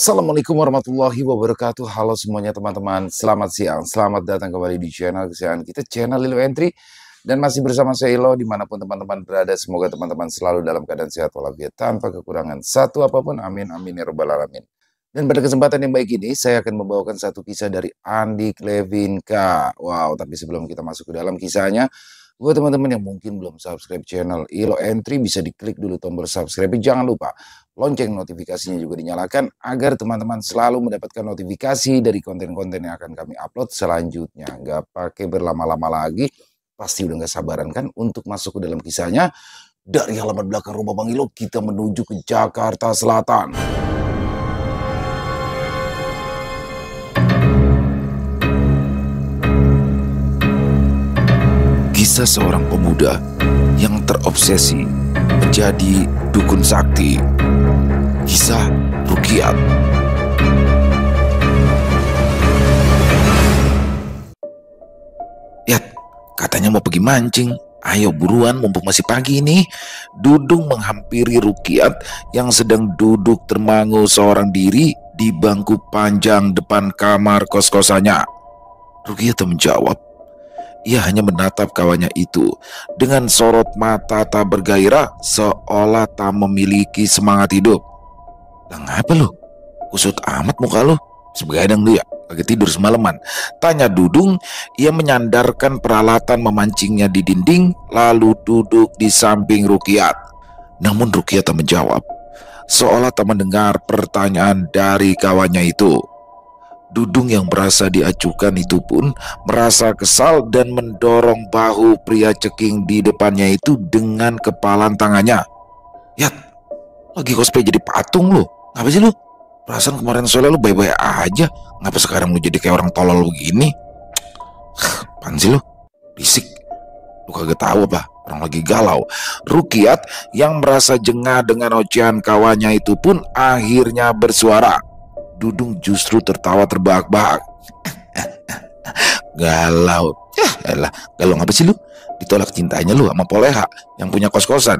Assalamualaikum warahmatullahi wabarakatuh. Halo semuanya teman-teman, selamat siang. Selamat datang kembali di channel kesayangan kita, channel Lilo Entry. Dan masih bersama saya Ilo, dimanapun teman-teman berada. Semoga teman-teman selalu dalam keadaan sehat walafiat, tanpa kekurangan satu apapun. Amin, amin, ya rabbal alamin. Dan pada kesempatan yang baik ini, saya akan membawakan satu kisah dari Andi Klevinka. Wow, tapi sebelum kita masuk ke dalam kisahnya, buat teman-teman yang mungkin belum subscribe channel Ilo Entry, bisa diklik dulu tombol subscribe. Jangan lupa lonceng notifikasinya juga dinyalakan agar teman-teman selalu mendapatkan notifikasi dari konten-konten yang akan kami upload selanjutnya. Nggak pakai berlama-lama lagi, pasti udah nggak sabaran kan untuk masuk ke dalam kisahnya. Dari halaman belakang rumah Bang Ilo, kita menuju ke Jakarta Selatan. Kisah seorang pemuda yang terobsesi menjadi dukun sakti. Kisah Rukiat. Yat, katanya mau pergi mancing. Ayo buruan, mumpung masih pagi nih. Dudung menghampiri Rukiat yang sedang duduk termangu seorang diri di bangku panjang depan kamar kos-kosannya. Rukiat tak menjawab. Ia hanya menatap kawannya itu dengan sorot mata tak bergairah, seolah tak memiliki semangat hidup. Lah ngapa lu? Kusut amat muka lu. Sebegadang lu ya? Lagi tidur semalaman? Tanya Dudung. Ia menyandarkan peralatan memancingnya di dinding, lalu duduk di samping Rukiat. Namun Rukiat tak menjawab, seolah tak mendengar pertanyaan dari kawannya itu. Dudung yang merasa diacuhkan itu pun merasa kesal dan mendorong bahu pria ceking di depannya itu dengan kepalan tangannya. Yat, lagi cosplay jadi patung lu. Ngapa sih lu? Perasaan kemarin sore lu baik-baik aja. Ngapa sekarang lu jadi kayak orang tolol begini? Apaan sih lu? Bisik. Lu kagak tahu apa? Orang lagi galau. Rukiat yang merasa jengah dengan ocehan kawannya itu pun akhirnya bersuara. Dudung justru tertawa terbahak-bahak. Galau. Yah elah, galau ngapa sih lu? Ditolak cintanya lu sama Poleha yang punya kos-kosan.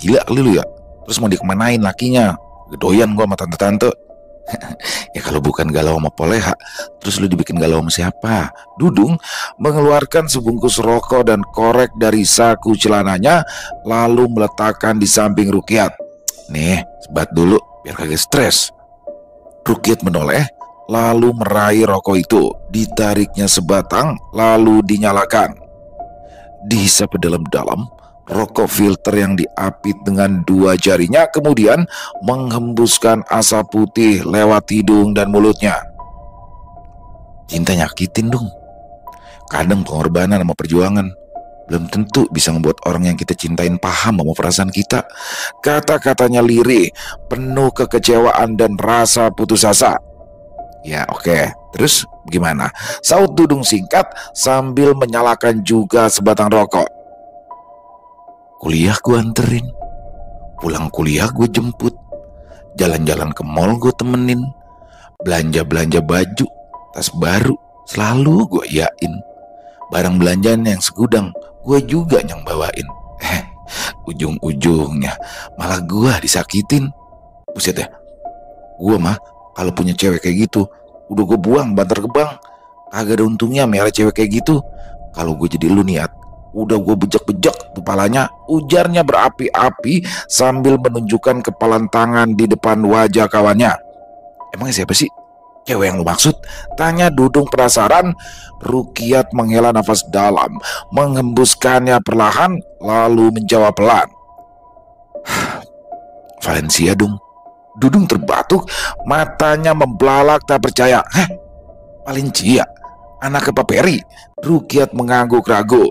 Gila kali lu ya. Terus mau dikemanain lakinya? Gedoyan gua sama tante-tante. Ya kalau bukan galau sama Poleha, terus lu dibikin galau sama siapa? Dudung mengeluarkan sebungkus rokok dan korek dari saku celananya, lalu meletakkan di samping Rukiat. Nih, sebat dulu biar kagak stres. Rukiat menoleh, lalu meraih rokok itu. Ditariknya sebatang, lalu dinyalakan. Dihisap dalam-dalam. Rokok filter yang diapit dengan dua jarinya kemudian menghembuskan asap putih lewat hidung dan mulutnya. Cinta nyakitin dong. Kadang pengorbanan sama perjuangan belum tentu bisa membuat orang yang kita cintain paham sama perasaan kita. Kata-katanya lirih, penuh kekecewaan dan rasa putus asa. Ya oke, terus gimana? Saut Dudung singkat sambil menyalakan juga sebatang rokok. Kuliah gue anterin, pulang kuliah gue jemput, jalan-jalan ke mall gue temenin, belanja-belanja baju, tas baru selalu gue iyain, barang belanjaan yang segudang gue juga yang bawain. Ujung-ujungnya malah gue disakitin. Buset ya, gue mah kalau punya cewek kayak gitu udah gue buang banter ke bank. Kagak ada untungnya merah cewek kayak gitu. Kalau gue jadi lu niat, udah gue bejek-bejek kepalanya, ujarnya berapi-api sambil menunjukkan kepalan tangan di depan wajah kawannya. Emangnya siapa sih cewek yang lu maksud? Tanya Dudung penasaran. Rukiat menghela nafas dalam, menghembuskannya perlahan, lalu menjawab pelan. Valencia dong. Dudung terbatuk, matanya membelalak tak percaya. Valencia? Anak Pak Peri? Rukiat mengangguk ragu.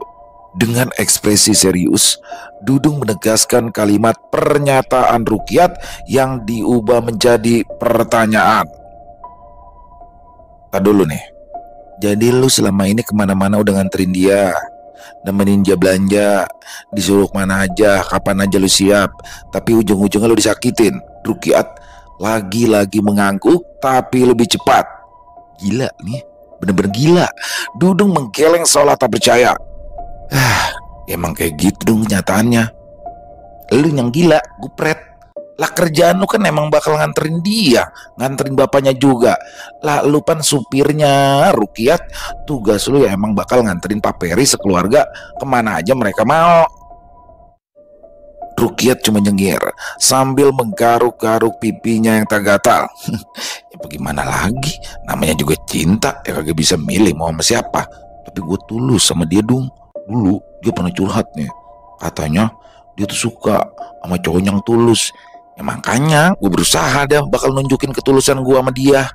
Dengan ekspresi serius, Dudung menegaskan kalimat pernyataan Rukiat yang diubah menjadi pertanyaan. Tadi dulu nih, jadi lu selama ini kemana-mana udah nganterin dia, nemenin dia belanja, disuruh mana aja, kapan aja lu siap, tapi ujung-ujungnya lu disakitin. Rukiat lagi-lagi mengangguk tapi lebih cepat. Gila nih, bener-bener gila. Dudung menggeleng seolah tak percaya. Emang kayak gitu dong kenyataannya. Lu yang gila, gupret. Lah kerjaan lu kan emang bakal nganterin dia, nganterin bapaknya juga. Lah lu kan supirnya Rukiat, tugas lu ya emang bakal nganterin Pak Peri sekeluarga kemana aja mereka mau. Rukiat cuma nyengir sambil menggaruk-garuk pipinya yang tak gatal. Ya bagaimana lagi, namanya juga cinta ya, kagak bisa milih mau sama siapa. Tapi gue tulus sama dia dong. Dulu dia pernah curhat nih, katanya dia tuh suka sama cowok yang tulus. Ya makanya gue berusaha deh bakal nunjukin ketulusan gue sama dia.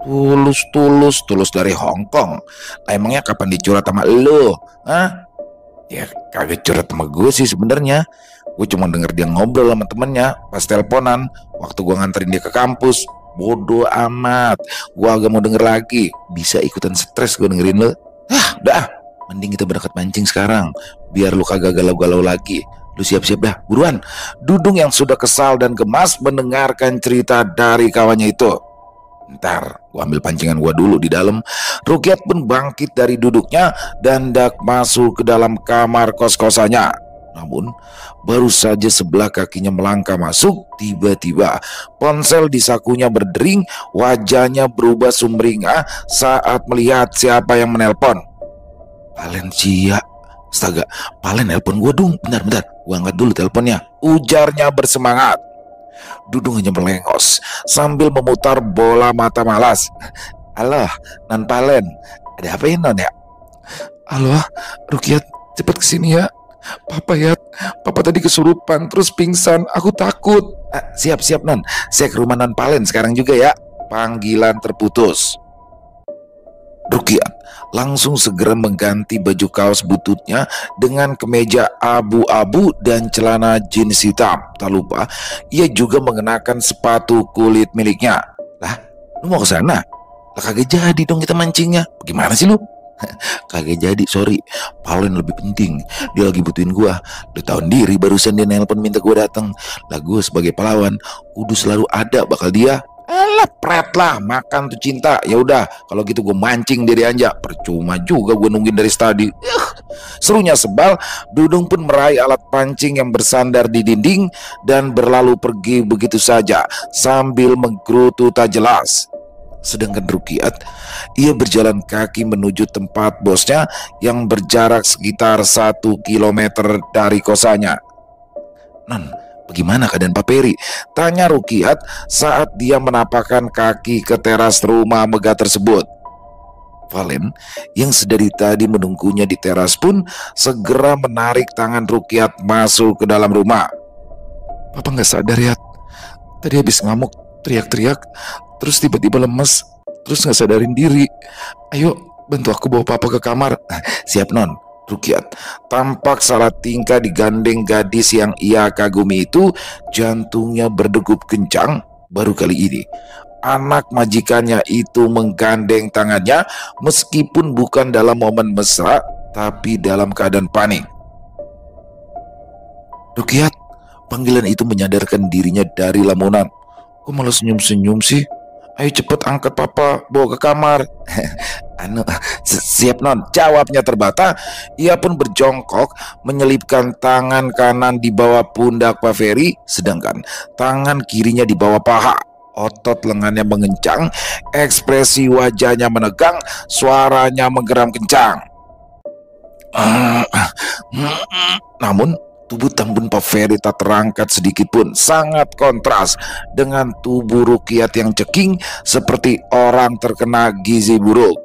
Tulus dari Hong Kong. Lah emangnya kapan dicurhat sama lo? Hah? Ya kagak curhat sama gue sih sebenarnya. Gue cuma denger dia ngobrol sama temennya pas teleponan waktu gue nganterin dia ke kampus. Bodoh amat, gue agak mau denger lagi. Bisa ikutan stres gue dengerin lo. Udah, mending kita berangkat mancing sekarang, biar lu kagak galau-galau lagi. Lu siap-siap dah, buruan. Dudung yang sudah kesal dan gemas mendengarkan cerita dari kawannya itu. Ntar gua ambil pancingan gua dulu di dalam. Rukiat pun bangkit dari duduknya dan hendak masuk ke dalam kamar kos-kosannya. Namun baru saja sebelah kakinya melangkah masuk, tiba-tiba ponsel di sakunya berdering, wajahnya berubah sumringah saat melihat siapa yang menelpon. Valencia. Astaga, Valen nelpon gue dong. Bentar, gue angkat dulu teleponnya, ujarnya bersemangat. Dudung hanya melengos sambil memutar bola mata malas. Halo, Non Valen, ada apa ya Non ya? Halo, Rukiat, cepet kesini ya. Papa tadi kesurupan terus pingsan, aku takut. Siap Non, saya ke rumah Non Valen sekarang juga ya. Panggilan terputus. Rukiat langsung segera mengganti baju kaos bututnya dengan kemeja abu-abu dan celana jeans hitam. Tak lupa ia juga mengenakan sepatu kulit miliknya. Lah, lu mau ke sana? Lah kagak jadi dong kita mancingnya. Gimana sih lu? Kagak jadi, sorry. Valen lebih penting. Dia lagi butuhin gua. Lu tahu sendiri barusan dia nelpon minta gua datang. Lah gua sebagai pahlawan kudu selalu ada bakal dia. Alah pret lah, makan tuh cinta. Ya udah, kalau gitu gue mancing diri aja. Percuma juga gue nungguin dari tadi. Serunya sebal, Dudung pun meraih alat pancing yang bersandar di dinding dan berlalu pergi begitu saja sambil menggerutu tak jelas. Sedangkan Rukiat, ia berjalan kaki menuju tempat bosnya yang berjarak sekitar 1 kilometer dari kosannya. Non, bagaimana keadaan Pak Peri? Tanya Rukiat saat dia menapakkan kaki ke teras rumah megah tersebut. Valen yang sedari tadi menunggunya di teras pun segera menarik tangan Rukiat masuk ke dalam rumah. Papa gak sadar ya. Tadi habis ngamuk, teriak-teriak, terus tiba-tiba lemes, terus gak sadarin diri. Ayo bantu aku bawa papa ke kamar. Siap Non. Rukiat tampak salah tingkah digandeng gadis yang ia kagumi itu. Jantungnya berdegup kencang. Baru kali ini anak majikannya itu menggandeng tangannya, meskipun bukan dalam momen mesra, tapi dalam keadaan panik. Rukiat, panggilan itu menyadarkan dirinya dari lamunan. Kok malah senyum-senyum sih? Ayo cepet angkat papa, bawa ke kamar. Siap Non, jawabnya terbata. Ia pun berjongkok menyelipkan tangan kanan di bawah pundak Pak Ferry, sedangkan tangan kirinya di bawah paha. Otot lengannya mengencang, ekspresi wajahnya menegang, suaranya menggeram kencang. Namun tubuh tambun Pak Ferry tak terangkat sedikit pun, sangat kontras dengan tubuh Rukiat yang ceking seperti orang terkena gizi buruk.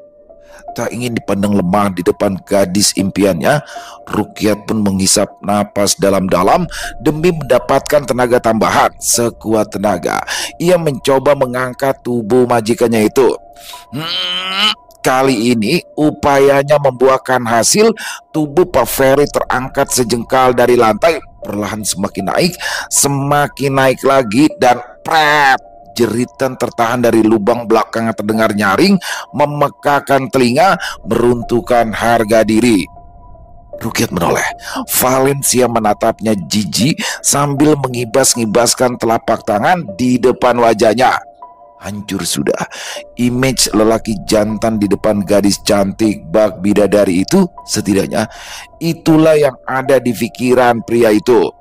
Tak ingin dipandang lemah di depan gadis impiannya, Rukiat pun menghisap napas dalam-dalam demi mendapatkan tenaga tambahan. Sekuat tenaga ia mencoba mengangkat tubuh majikannya itu. Kali ini upayanya membuahkan hasil. Tubuh Pak Ferry terangkat sejengkal dari lantai, perlahan semakin naik lagi, dan pret, jeritan tertahan dari lubang belakang terdengar nyaring, memekakan telinga, meruntuhkan harga diri. Rukiat menoleh. Valencia menatapnya jijik sambil mengibas-ngibaskan telapak tangan di depan wajahnya. Hancur sudah image lelaki jantan di depan gadis cantik bak bidadari itu. Setidaknya itulah yang ada di pikiran pria itu.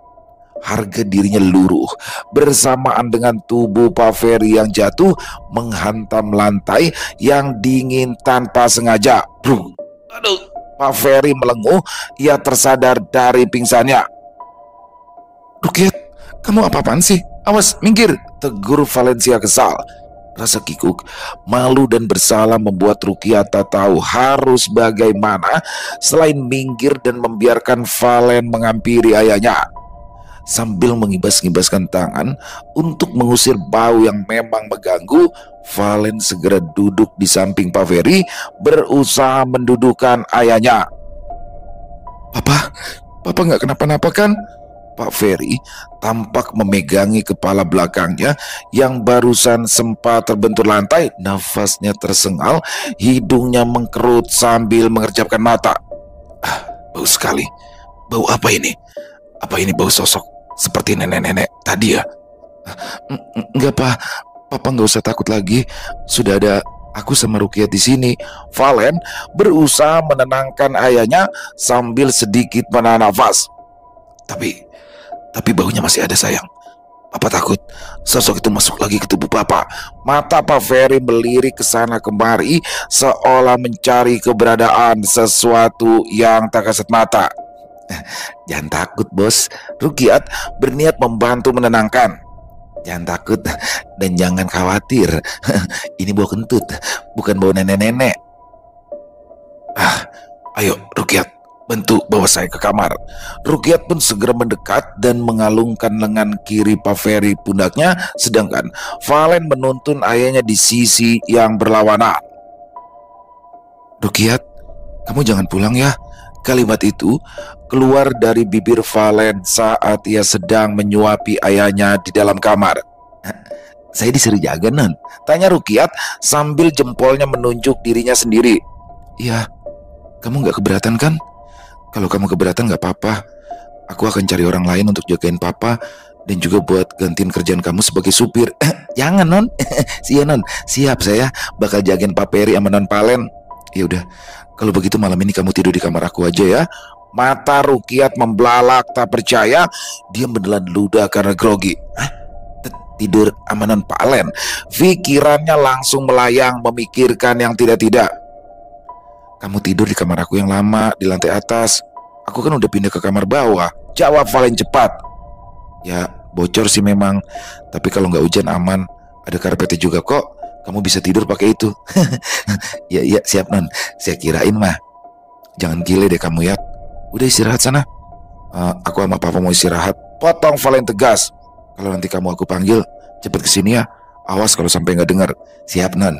harga dirinya luruh bersamaan dengan tubuh Pak Ferry yang jatuh menghantam lantai yang dingin tanpa sengaja. Aduh, Pak Ferry melenguh. Ia tersadar dari pingsannya. "Rukiat, kamu apa-apaan sih? Awas, minggir," tegur Valencia kesal. Rasa kikuk, malu dan bersalah membuat Rukiat tak tahu harus bagaimana selain minggir dan membiarkan Valen menghampiri ayahnya. Sambil mengibas-ngibaskan tangan untuk mengusir bau yang memang mengganggu, Valen segera duduk di samping Pak Ferry berusaha mendudukkan ayahnya. Papa nggak kenapa-napa kan?" Pak Ferry tampak memegangi kepala belakangnya yang barusan sempat terbentur lantai. Nafasnya tersengal, hidungnya mengkerut sambil mengerjapkan mata. Bau sekali. Bau apa ini? Apa ini bau sosok seperti nenek-nenek tadi ya? Enggak, Pak. Papa nggak usah takut lagi. Sudah ada aku sama Rukiat di sini. Valen berusaha menenangkan ayahnya sambil sedikit menahan nafas. Tapi baunya masih ada, sayang. Papa takut sosok itu masuk lagi ke tubuh Papa. Mata Pak Ferry melirik ke sana kemari seolah mencari keberadaan sesuatu yang tak kasat mata. Jangan takut, Bos. Rukiat berniat membantu menenangkan. Jangan takut dan jangan khawatir. Ini bau kentut, bukan bau nenek-nenek. Ayo, Rukiat, bantu bawa saya ke kamar. Rukiat pun segera mendekat dan mengalungkan lengan kiri Pak Ferry pundaknya, sedangkan Valen menuntun ayahnya di sisi yang berlawanan. "Rukiat, kamu jangan pulang ya." Kalimat itu keluar dari bibir Valen saat ia sedang menyuapi ayahnya di dalam kamar. "Saya disuruh jaga, Non?" tanya Rukiat sambil jempolnya menunjuk dirinya sendiri. "Iya, kamu gak keberatan kan? Kalau kamu keberatan gak apa-apa. Aku akan cari orang lain untuk jagain Papa dan juga buat gantiin kerjaan kamu sebagai supir." "Jangan, Non." "Iya, Non. Siap, saya bakal jagain Pak Ferry sama Non Valen." "Ya udah, kalau begitu malam ini kamu tidur di kamar aku aja ya." Mata Rukiat membelalak tak percaya. Dia menelan ludah karena grogi. Tidur sama Non Valen? Pikirannya langsung melayang memikirkan yang tidak-tidak. "Kamu tidur di kamar aku yang lama di lantai atas. Aku kan udah pindah ke kamar bawah," jawab Valen cepat. "Ya bocor sih memang, tapi kalau nggak hujan aman. Ada karpetnya juga kok. Kamu bisa tidur pakai itu." Ya siap, Non. Saya kirain mah. "Jangan gile deh kamu ya. Udah istirahat sana." Aku sama Papa mau istirahat," potong Valen tegas. "Kalau nanti kamu aku panggil, cepet kesini ya. Awas kalau sampai nggak dengar." "Siap, Non."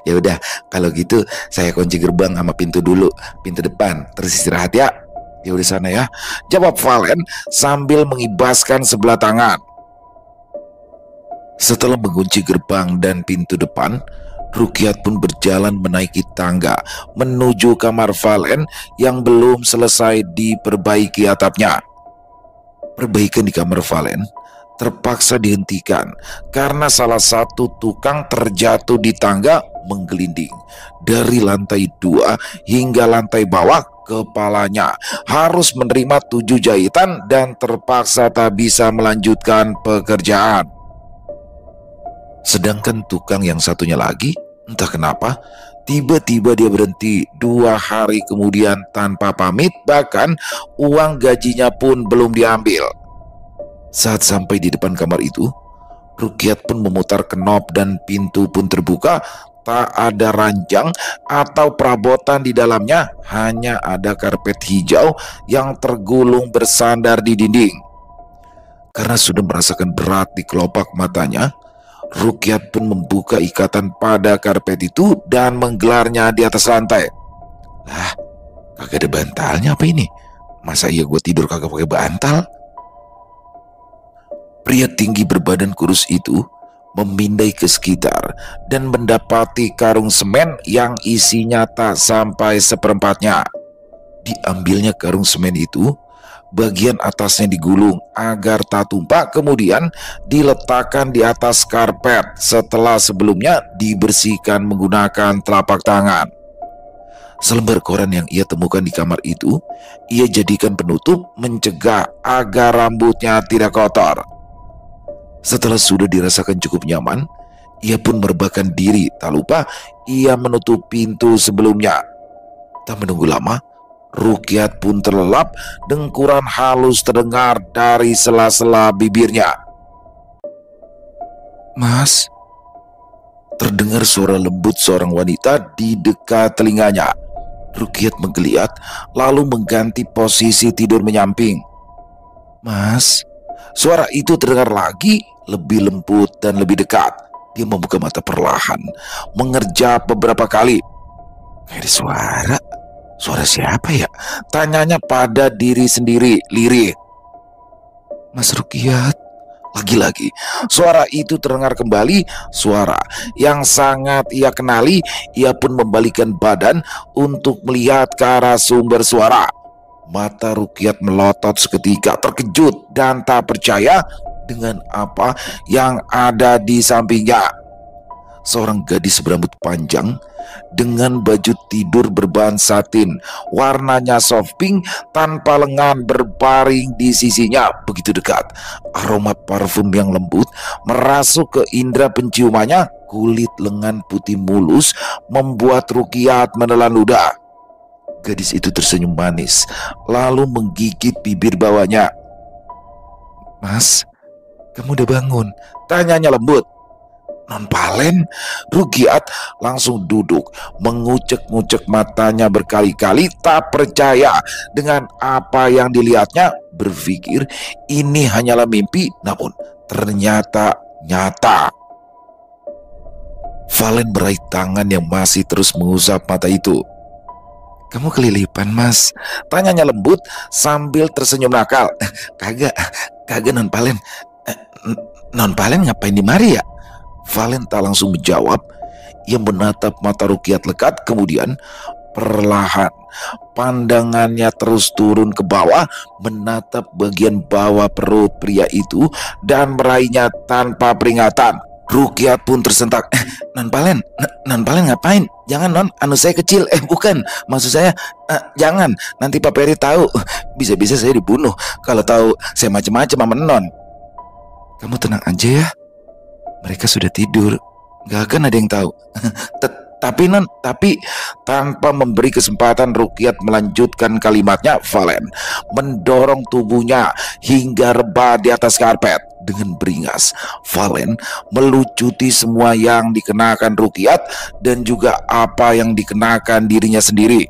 "Ya udah, kalau gitu saya kunci gerbang sama pintu dulu, pintu depan, terus istirahat ya." "Ya udah sana ya," jawab Valen sambil mengibaskan sebelah tangan. Setelah mengunci gerbang dan pintu depan, Rukiat pun berjalan menaiki tangga menuju kamar Valen yang belum selesai diperbaiki atapnya. Perbaikan di kamar Valen terpaksa dihentikan karena salah satu tukang terjatuh di tangga menggelinding dari lantai 2 hingga lantai bawah. Kepalanya harus menerima 7 jahitan dan terpaksa tak bisa melanjutkan pekerjaan. Sedangkan tukang yang satunya lagi, entah kenapa, tiba-tiba dia berhenti 2 hari kemudian tanpa pamit, bahkan uang gajinya pun belum diambil. Saat sampai di depan kamar itu, Rukiat pun memutar knop dan pintu pun terbuka. Tak ada ranjang atau perabotan di dalamnya, hanya ada karpet hijau yang tergulung bersandar di dinding. Karena sudah merasakan berat di kelopak matanya, Rukiat pun membuka ikatan pada karpet itu dan menggelarnya di atas lantai. Lah, kagak ada bantalnya apa ini? Masa iya gue tidur kagak pakai bantal? Pria tinggi berbadan kurus itu memindai ke sekitar dan mendapati karung semen yang isinya tak sampai seperempatnya. Diambilnya karung semen itu, bagian atasnya digulung agar tak tumpah, kemudian diletakkan di atas karpet setelah sebelumnya dibersihkan menggunakan telapak tangan. Selembar koran yang ia temukan di kamar itu, ia jadikan penutup mencegah agar rambutnya tidak kotor. Setelah sudah dirasakan cukup nyaman, ia pun merebahkan diri. Tak lupa ia menutup pintu sebelumnya. Tak menunggu lama, Rukyat pun terlelap. Dengkuran halus terdengar dari sela-sela bibirnya. "Mas," terdengar suara lembut seorang wanita di dekat telinganya. Rukyat menggeliat, lalu mengganti posisi tidur menyamping. "Mas." Suara itu terdengar lagi, lebih lembut dan lebih dekat. Dia membuka mata perlahan, mengerjap beberapa kali. "Ada suara? Suara siapa ya?" tanyanya pada diri sendiri, lirih. "Mas Rukyat." Lagi-lagi suara itu terdengar kembali, suara yang sangat ia kenali. Ia pun membalikkan badan untuk melihat ke arah sumber suara. Mata Rukyat melotot seketika, terkejut dan tak percaya dengan apa yang ada di sampingnya. Seorang gadis berambut panjang dengan baju tidur berbahan satin, warnanya soft pink, tanpa lengan, berbaring di sisinya begitu dekat. Aroma parfum yang lembut merasuk ke indera penciumannya. Kulit lengan putih mulus membuat Rukyat menelan ludah. Gadis itu tersenyum manis, lalu menggigit bibir bawahnya. "Mas, kamu udah bangun?" tanyanya lembut. "Non Palen?" Rukyat langsung duduk, mengucek-ngucek matanya berkali-kali, tak percaya dengan apa yang dilihatnya. Berpikir ini hanyalah mimpi, namun ternyata nyata. Valen meraih tangan yang masih terus mengusap mata itu. "Kamu kelilipan, Mas?" tanyanya lembut sambil tersenyum nakal. Kagak Non Palen. Non Palen ngapain di mari ya?" Valen tak langsung menjawab. Ia menatap mata Rukyat lekat, kemudian perlahan pandangannya terus turun ke bawah, menatap bagian bawah perut pria itu dan meraihnya tanpa peringatan. Rukyat pun tersentak. Non Palen ngapain? Jangan Non, anu saya kecil." Bukan, maksud saya jangan, nanti Pak Peri tahu. Bisa-bisa saya dibunuh kalau tahu saya macam-macam sama Non." "Kamu tenang aja ya, mereka sudah tidur, gak akan ada yang tahu." Tapi Non, tanpa memberi kesempatan Rukyat melanjutkan kalimatnya, Valen mendorong tubuhnya hingga rebah di atas karpet. Dengan beringas, Valen melucuti semua yang dikenakan Rukyat dan juga apa yang dikenakan dirinya sendiri.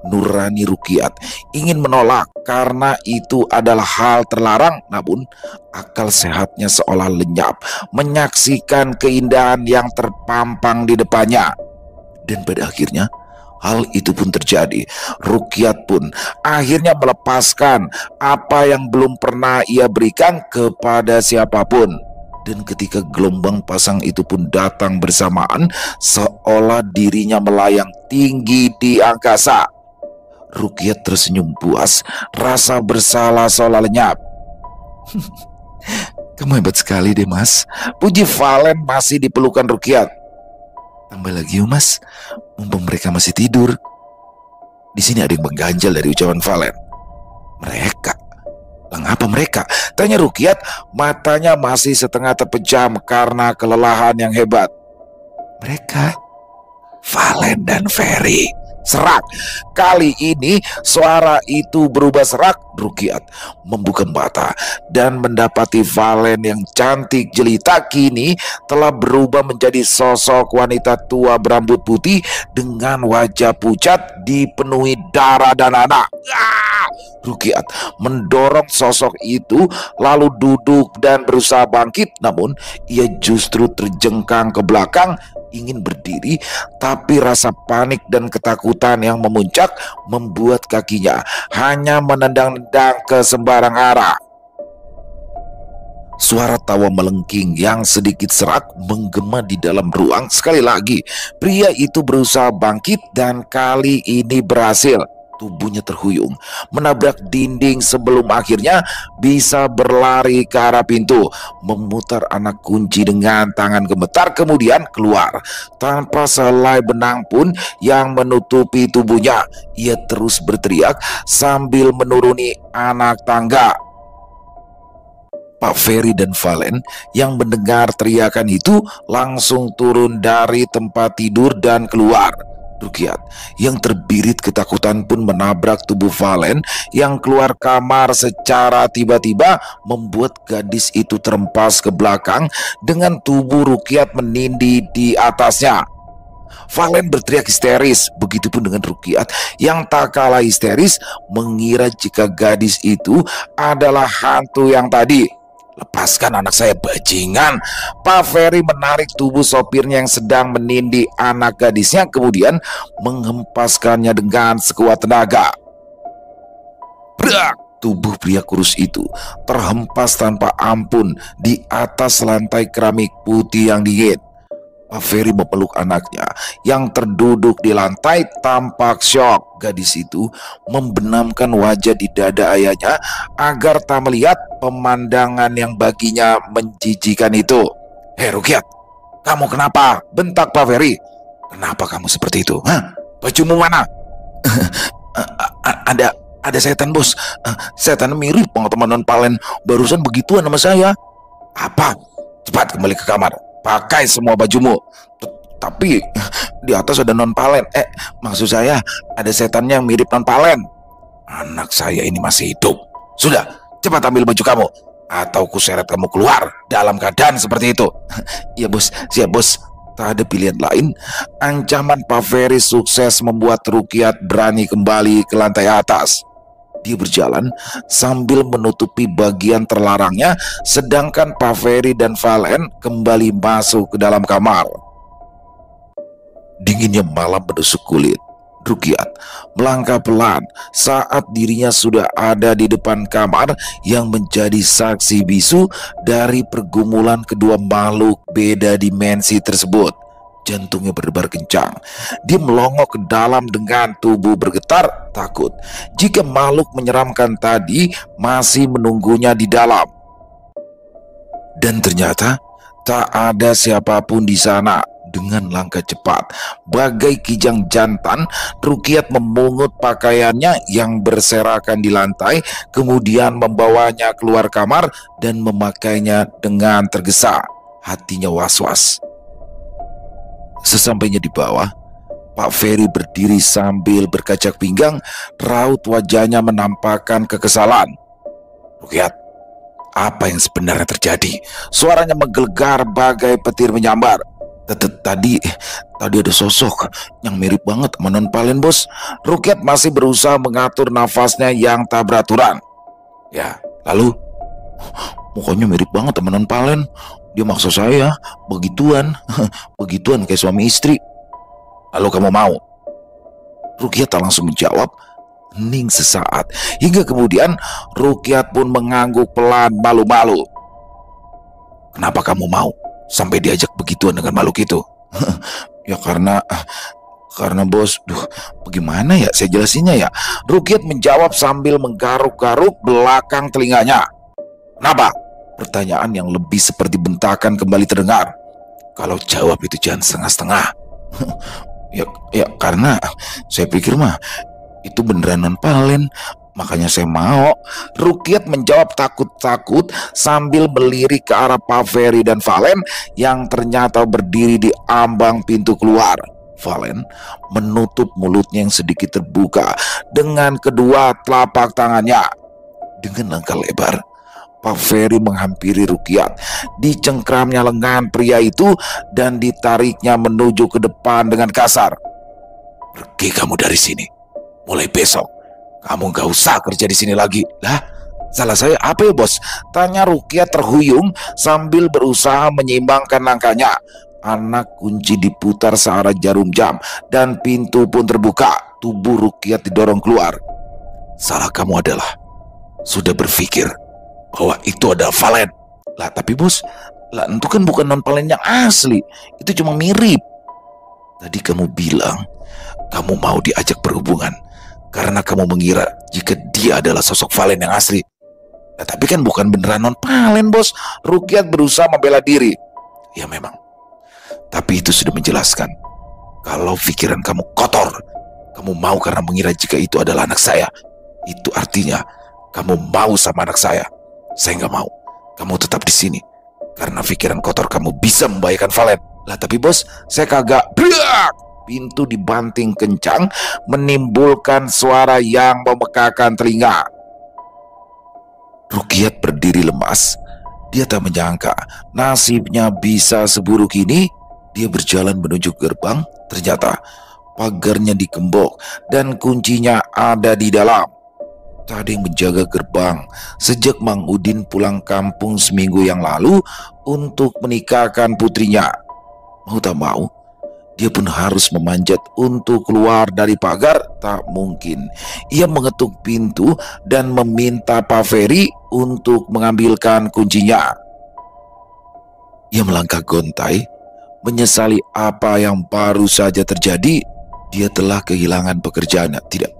Nurani Rukyat ingin menolak karena itu adalah hal terlarang, namun akal sehatnya seolah lenyap menyaksikan keindahan yang terpampang di depannya. Dan pada akhirnya hal itu pun terjadi. Rukyat pun akhirnya melepaskan apa yang belum pernah ia berikan kepada siapapun. Dan ketika gelombang pasang itu pun datang bersamaan, seolah dirinya melayang tinggi di angkasa. Rukyat tersenyum puas, rasa bersalah seolah lenyap. "Kamu hebat sekali deh, Mas," puji Valen masih di pelukan Rukyat. "Tambah lagi yuk, Mas, mumpung mereka masih tidur." Di sini ada yang mengganjal dari ucapan Valen. "Mereka? Mengapa mereka?" tanya Rukyat, matanya masih setengah terpejam karena kelelahan yang hebat. "Mereka? Valen dan Ferry." Serak. Kali ini suara itu berubah serak. Rukyat membuka mata dan mendapati Valen yang cantik jelita kini telah berubah menjadi sosok wanita tua berambut putih dengan wajah pucat dipenuhi darah dan anak. Rukyat mendorong sosok itu lalu duduk dan berusaha bangkit, namun ia justru terjengkang ke belakang ingin berdiri, tapi rasa panik dan ketakutan yang memuncak membuat kakinya hanya menendang-nendang ke sembarang arah. Suara tawa melengking yang sedikit serak menggema di dalam ruang. Sekali lagi pria itu berusaha bangkit dan kali ini berhasil. Tubuhnya terhuyung, menabrak dinding sebelum akhirnya bisa berlari ke arah pintu, memutar anak kunci dengan tangan gemetar kemudian keluar. Tanpa selai benang pun yang menutupi tubuhnya, ia terus berteriak sambil menuruni anak tangga. Pak Ferry dan Valen yang mendengar teriakan itu langsung turun dari tempat tidur dan keluar. Rukiat yang terbirit ketakutan pun menabrak tubuh Valen yang keluar kamar secara tiba-tiba, membuat gadis itu terempas ke belakang dengan tubuh Rukiat menindih di atasnya. Valen berteriak histeris, begitupun dengan Rukiat yang tak kalah histeris mengira jika gadis itu adalah hantu yang tadi. "Lepaskan anak saya, bajingan!" Pak Ferry menarik tubuh sopirnya yang sedang menindih anak gadisnya kemudian menghempaskannya dengan sekuat tenaga. Brak! Tubuh pria kurus itu terhempas tanpa ampun di atas lantai keramik putih yang dingin. Pak Ferry memeluk anaknya yang terduduk di lantai tampak syok. Gadis itu membenamkan wajah di dada ayahnya agar tak melihat pemandangan yang baginya menjijikan itu. "Hei Rukiat, kamu kenapa?" bentak Pak Ferry. "Kenapa kamu seperti itu? Hah? Bajumu mana?" Ada setan bos. Setan mirip banget teman non Palen. Barusan begituan sama saya." "Apa? Cepat kembali ke kamar. Pakai semua bajumu." "Tapi di atas ada non Palen." Maksud saya ada setannya yang mirip non Palen." "Anak saya ini masih hidup. Sudah, cepat ambil baju kamu atau kuseret kamu keluar dalam keadaan seperti itu." "Ya bos, siap bos." Tak ada pilihan lain. Ancaman Pak Ferry sukses membuat Rukiat berani kembali ke lantai atas. Dia berjalan sambil menutupi bagian terlarangnya, sedangkan Pak Ferry dan Valen kembali masuk ke dalam kamar. Dinginnya malam menusuk kulit. Rukiat melangkah pelan saat dirinya sudah ada di depan kamar yang menjadi saksi bisu dari pergumulan kedua makhluk beda dimensi tersebut. Jantungnya berdebar kencang. Dia melongo ke dalam dengan tubuh bergetar takut jika makhluk menyeramkan tadi masih menunggunya di dalam. Dan ternyata tak ada siapapun di sana. Dengan langkah cepat, bagai kijang jantan, Rukiat memungut pakaiannya yang berserakan di lantai, kemudian membawanya keluar kamar dan memakainya dengan tergesa. Hatinya was-was. Sesampainya di bawah, Pak Ferry berdiri sambil berkacak pinggang, raut wajahnya menampakkan kekesalan. "Rukiat, apa yang sebenarnya terjadi?" Suaranya menggelegar bagai petir menyambar. Tadi ada sosok yang mirip banget sama non Palen bos." Rukiat masih berusaha mengatur nafasnya yang tak beraturan. "Ya, lalu?" "Mukanya mirip banget sama non Palen. Dia maksa saya begituan begituan kayak suami istri." "Lalu kamu mau?" Rukiat tak langsung menjawab. Hening sesaat hingga kemudian Rukiat pun mengangguk pelan malu-malu. "Kenapa kamu mau sampai diajak begituan dengan makhluk itu?" "Ya karena bos, bagaimana ya saya jelasinnya ya?" Rukiat menjawab sambil menggaruk-garuk belakang telinganya. "Kenapa?" Pertanyaan yang lebih seperti bentakan kembali terdengar. "Kalau jawab itu jangan setengah-setengah." Ya karena saya pikir mah itu beneran non Palen, makanya saya mau." Rukiat menjawab takut-takut sambil melirik ke arah Pak Ferry dan Valen yang ternyata berdiri di ambang pintu keluar. Valen menutup mulutnya yang sedikit terbuka dengan kedua telapak tangannya. Dengan langkah lebar, Pak Ferry menghampiri Rukiat. Dicengkramnya lengan pria itu dan ditariknya menuju ke depan dengan kasar. "Pergi kamu dari sini. Mulai besok kamu gak usah kerja di sini lagi." "Lah, salah saya apa ya bos?" tanya Rukiat terhuyung sambil berusaha menyeimbangkan langkahnya. Anak kunci diputar searah jarum jam dan pintu pun terbuka. Tubuh Rukiat didorong keluar. "Salah kamu adalah sudah berpikir bahwa itu adalah Valen." "Lah tapi bos, lah itu kan bukan non Palen yang asli. Itu cuma mirip." "Tadi kamu bilang kamu mau diajak berhubungan, karena kamu mengira jika dia adalah sosok Valen yang asli. Nah, tapi kan bukan beneran non Valen, bos. Rukiat berusaha membela diri. Ya memang. Tapi itu sudah menjelaskan kalau pikiran kamu kotor. Kamu mau karena mengira jika itu adalah anak saya. Itu artinya kamu mau sama anak saya. Saya nggak mau. Kamu tetap di sini karena pikiran kotor kamu bisa membahayakan Valen. Lah tapi bos, saya kagak. Biak! Pintu dibanting kencang, menimbulkan suara yang memekakan telinga. Rukiat berdiri lemas. Dia tak menyangka nasibnya bisa seburuk ini. Dia berjalan menuju gerbang. Ternyata pagarnya dikembok dan kuncinya ada di dalam. Tak ada yang menjaga gerbang sejak Mang Udin pulang kampung seminggu yang lalu untuk menikahkan putrinya. Mau tak mau, dia pun harus memanjat untuk keluar dari pagar. Tak mungkin. Ia mengetuk pintu dan meminta Pak Ferry untuk mengambilkan kuncinya. Ia melangkah gontai, menyesali apa yang baru saja terjadi. Dia telah kehilangan pekerjaannya. Tidak,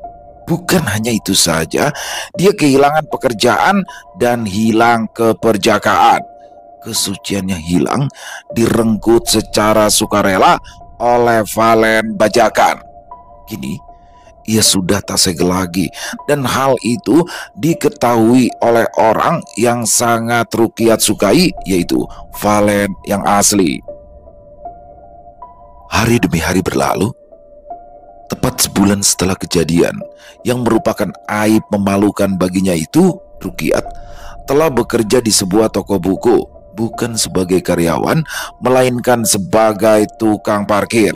bukan hanya itu saja. Dia kehilangan pekerjaan dan hilang keperjakaan. Kesuciannya hilang, direnggut secara sukarela oleh Valen Bajakan. Kini ia sudah tak segel lagi, dan hal itu diketahui oleh orang yang sangat Rukiat sukai, yaitu Valen yang asli. Hari demi hari berlalu. Tepat sebulan setelah kejadian yang merupakan aib memalukan baginya itu, Rukiat telah bekerja di sebuah toko buku. Bukan sebagai karyawan, melainkan sebagai tukang parkir.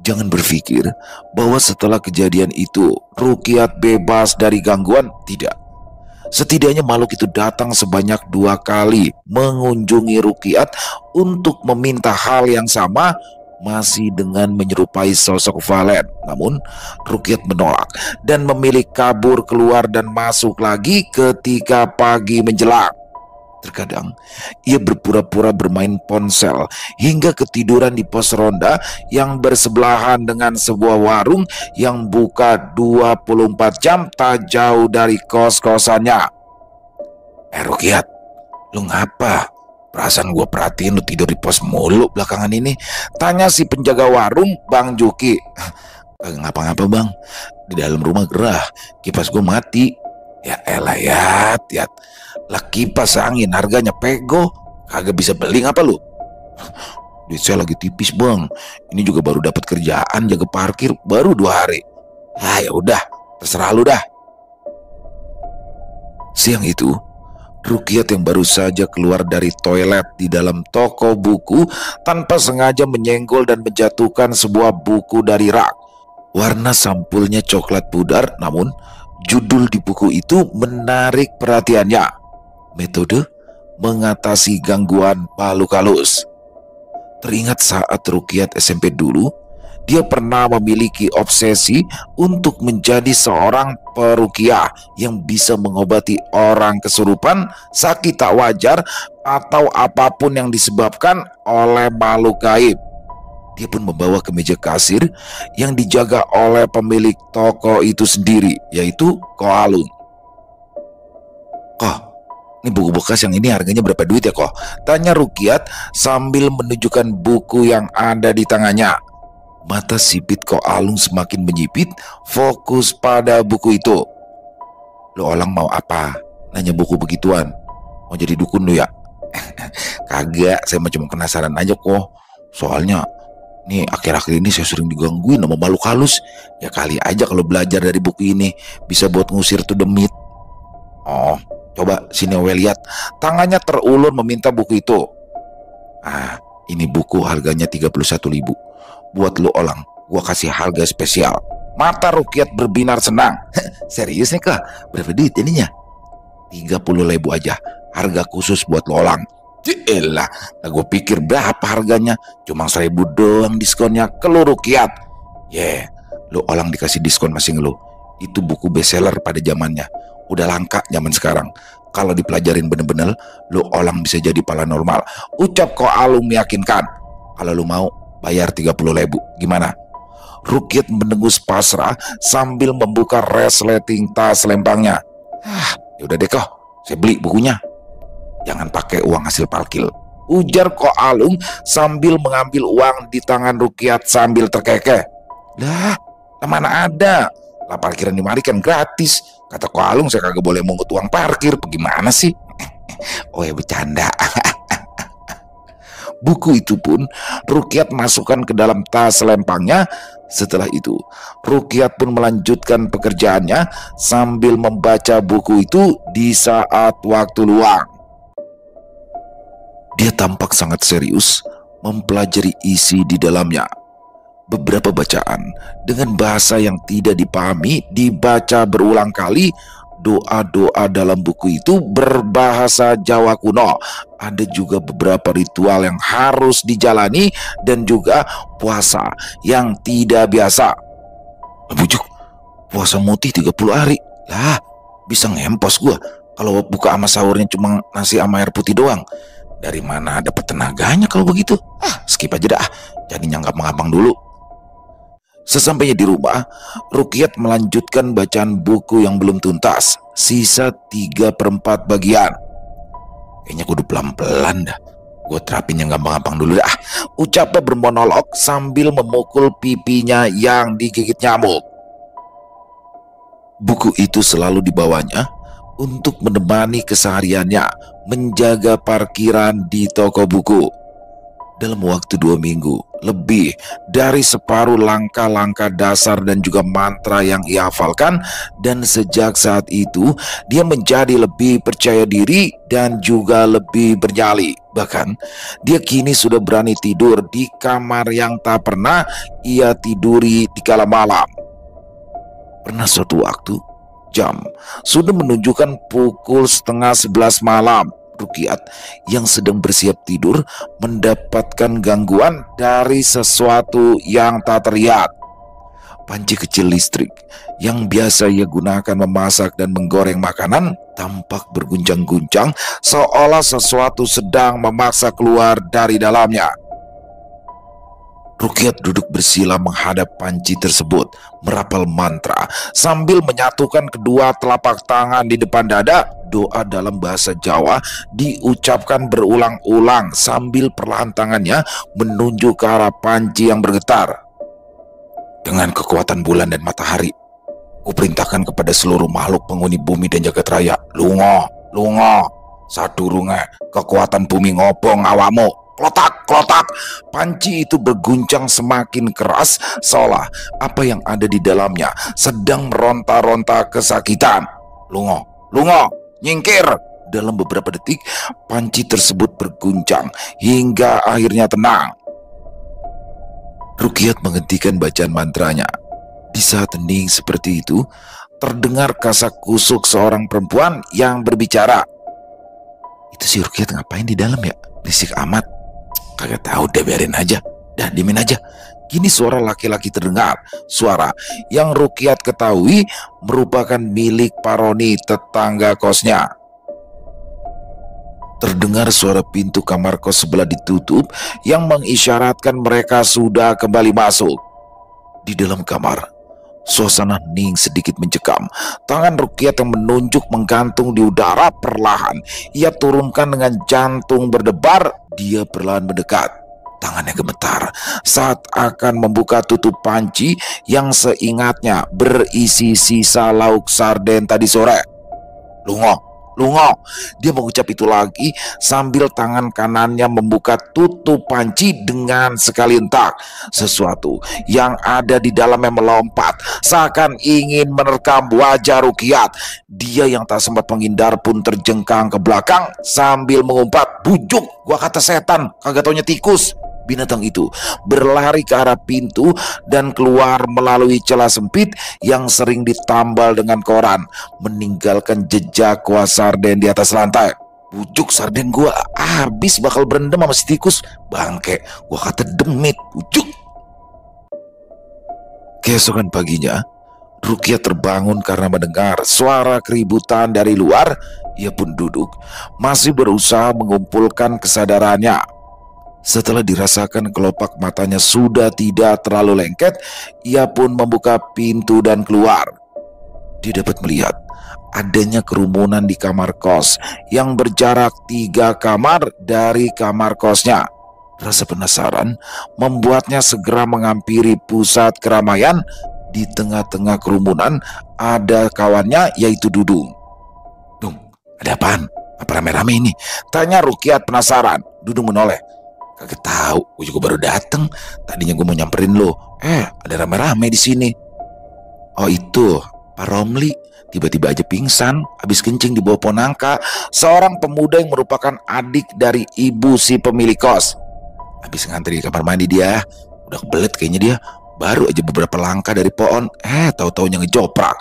Jangan berpikir bahwa setelah kejadian itu Rukiat bebas dari gangguan. Tidak. Setidaknya makhluk itu datang sebanyak 2 kali mengunjungi Rukiat untuk meminta hal yang sama, masih dengan menyerupai sosok Valen. Namun Rukiat menolak dan memilih kabur keluar dan masuk lagi ketika pagi menjelang. Terkadang ia berpura-pura bermain ponsel hingga ketiduran di pos ronda yang bersebelahan dengan sebuah warung yang buka 24 jam tak jauh dari kos-kosannya. Rukiat, lu ngapa? Perasaan gue perhatiin lu tidur di pos mulu belakangan ini. Tanya si penjaga warung, Bang Juki. Kagak ngapa-ngapa bang, di dalam rumah gerah, kipas gue mati. Ya elah Yat. Lah kipas angin harganya pego, kagak bisa beli ngapa lu? Duit saya lagi tipis bang. Ini juga baru dapat kerjaan jaga parkir baru 2 hari. Ya udah, terserah lu dah. Siang itu, Rukiat yang baru saja keluar dari toilet di dalam toko buku tanpa sengaja menyenggol dan menjatuhkan sebuah buku dari rak. Warna sampulnya coklat pudar, namun judul di buku itu menarik perhatiannya. Metode mengatasi gangguan makhluk halus. Teringat saat Rukiat SMP dulu, dia pernah memiliki obsesi untuk menjadi seorang perukiah yang bisa mengobati orang kesurupan, sakit tak wajar, atau apapun yang disebabkan oleh makhluk gaib. Dia pun membawa ke meja kasir yang dijaga oleh pemilik toko itu sendiri, yaitu Ko Alung. Kok, ini buku bekas yang ini harganya berapa duit ya kok? Tanya Rukiat sambil menunjukkan buku yang ada di tangannya. Mata sipit Ko Alung semakin menyipit, fokus pada buku itu. Lo Olang mau apa? Nanya buku begituan. Mau jadi dukun lo ya? Kagak, saya cuma penasaran aja kok. Soalnya nih akhir-akhir ini saya sering digangguin sama makhluk halus. Ya kali aja kalau belajar dari buku ini bisa buat ngusir tuh demit. Oh, coba sini Owe lihat. Tangannya terulur meminta buku itu. Ah, ini buku harganya 31.000. Buat lu Olang, gua kasih harga spesial. Mata Rukiat berbinar senang. Serius nih kak? Berapa duit ininya? 30.000 aja. Harga khusus buat lu Olang. Jelah, nah gue pikir berapa harganya? Cuma 1.000 doang diskonnya ke lu Rukiat. Lu Olang dikasih diskon masing lu. Itu buku bestseller pada zamannya. Udah langka zaman sekarang. Kalau dipelajarin bener-bener, lu Olang bisa jadi paranormal. Ucap Ko Alung meyakinkan. Kalau lu mau, bayar 30.000. Gimana? Rukyat mendengus pasrah sambil membuka resleting tas lempangnya. Yaudah deh kok, saya beli bukunya. Jangan pakai uang hasil parkir, ujar Ko Alung sambil mengambil uang di tangan Rukyat sambil terkekeh. Lah mana ada, lah parkiran di mari kan gratis. Kata Ko Alung saya kagak boleh mungut uang parkir, bagaimana sih? Oh ya bercanda. Buku itu pun Rukyat masukkan ke dalam tas lempangnya. Setelah itu Rukyat pun melanjutkan pekerjaannya sambil membaca buku itu di saat waktu luang. Dia tampak sangat serius mempelajari isi di dalamnya. Beberapa bacaan dengan bahasa yang tidak dipahami dibaca berulang kali. Doa-doa dalam buku itu berbahasa Jawa kuno. Ada juga beberapa ritual yang harus dijalani dan juga puasa yang tidak biasa. Bujuk, puasa mutih 30 hari. Lah, bisa ngempos gua kalau buka sama sahurnya cuma nasi sama air putih doang. Dari mana dapat tenaganya kalau begitu? Skip aja dah. Jadi nyanggap-ngabang dulu. Sesampainya di rumah, Rukyat melanjutkan bacaan buku yang belum tuntas, sisa 3/4 bagian. Kayaknya kudu pelan-pelan dah. Gue terapin yang gampang-gampang dulu dah. Ucapnya bermonolog sambil memukul pipinya yang digigit nyamuk. Buku itu selalu dibawanya untuk menemani kesehariannya menjaga parkiran di toko buku. Dalam waktu 2 minggu, lebih dari separuh langkah-langkah dasar dan juga mantra yang ia hafalkan, dan sejak saat itu dia menjadi lebih percaya diri dan juga lebih bernyali. Bahkan dia kini sudah berani tidur di kamar yang tak pernah ia tiduri di kala malam. Pernah suatu waktu, jam sudah menunjukkan pukul 10:30 malam. Rukyat yang sedang bersiap tidur mendapatkan gangguan dari sesuatu yang tak terlihat. Panci kecil listrik yang biasa ia gunakan memasak dan menggoreng makanan tampak berguncang-guncang seolah sesuatu sedang memaksa keluar dari dalamnya. Rukyat duduk bersila menghadap panci tersebut, merapal mantra sambil menyatukan kedua telapak tangan di depan dada. Doa dalam bahasa Jawa diucapkan berulang-ulang sambil perlahan tangannya menunjuk ke arah panci yang bergetar. Dengan kekuatan bulan dan matahari, kuperintahkan kepada seluruh makhluk penghuni bumi dan jagat raya, lungo, sadurunge kekuatan bumi ngobong awamu. Klotak, klotak. Panci itu berguncang semakin keras seolah apa yang ada di dalamnya sedang meronta-ronta kesakitan. Lungo, nyingkir. Dalam beberapa detik, panci tersebut berguncang hingga akhirnya tenang. Rukyat menghentikan bacaan mantranya. Di saat hening seperti itu, terdengar kasak kusuk seorang perempuan yang berbicara. Itu si Rukyat ngapain di dalam ya? Berisik amat. Kagak tahu deh, biarin aja. Dah, diemin aja. Kini suara laki-laki terdengar. Suara yang Rukyat ketahui merupakan milik Paroni, tetangga kosnya. Terdengar suara pintu kamar kos sebelah ditutup yang mengisyaratkan mereka sudah kembali masuk. Di dalam kamar, suasana hening sedikit mencekam. Tangan Rukyat yang menunjuk menggantung di udara perlahan ia turunkan dengan jantung berdebar. Dia perlahan mendekat. Tangannya gemetar saat akan membuka tutup panci yang seingatnya berisi sisa lauk sarden tadi sore. Lungo. Dia mengucap itu lagi sambil tangan kanannya membuka tutup panci dengan sekali hentak. Sesuatu yang ada di dalamnya melompat seakan ingin menerkam wajah Rukyat. Dia yang tak sempat menghindar pun terjengkang ke belakang sambil mengumpat, "Bujuk, gua kata setan, kagak taunya tikus." Binatang itu berlari ke arah pintu dan keluar melalui celah sempit yang sering ditambal dengan koran, meninggalkan jejak kuah sarden di atas lantai. "Bujuk, sarden gua habis bakal berendam sama si tikus. Bangke, gua kata demit, bujuk." Keesokan paginya, Rukyat terbangun karena mendengar suara keributan dari luar. Ia pun duduk, masih berusaha mengumpulkan kesadarannya. Setelah dirasakan kelopak matanya sudah tidak terlalu lengket, ia pun membuka pintu dan keluar. Dia dapat melihat adanya kerumunan di kamar kos yang berjarak 3 kamar dari kamar kosnya. Rasa penasaran membuatnya segera menghampiri pusat keramaian. Di tengah-tengah kerumunan ada kawannya, yaitu Dudung. "Dung, ada apaan? Apa rame-rame ini?" tanya Rukiat penasaran. Dudung menoleh. "Kagak tahu, gue juga baru dateng. Tadinya gue mau nyamperin lo. Ada rame-rame di sini." "Oh itu, Pak Romli tiba-tiba aja pingsan habis kencing di bawah Ponangka, seorang pemuda yang merupakan adik dari ibu si pemilik kos. Habis ngantri di kamar mandi dia, udah kebelet kayaknya dia. Baru aja beberapa langkah dari pohon, tahu-taunya ngejoprak."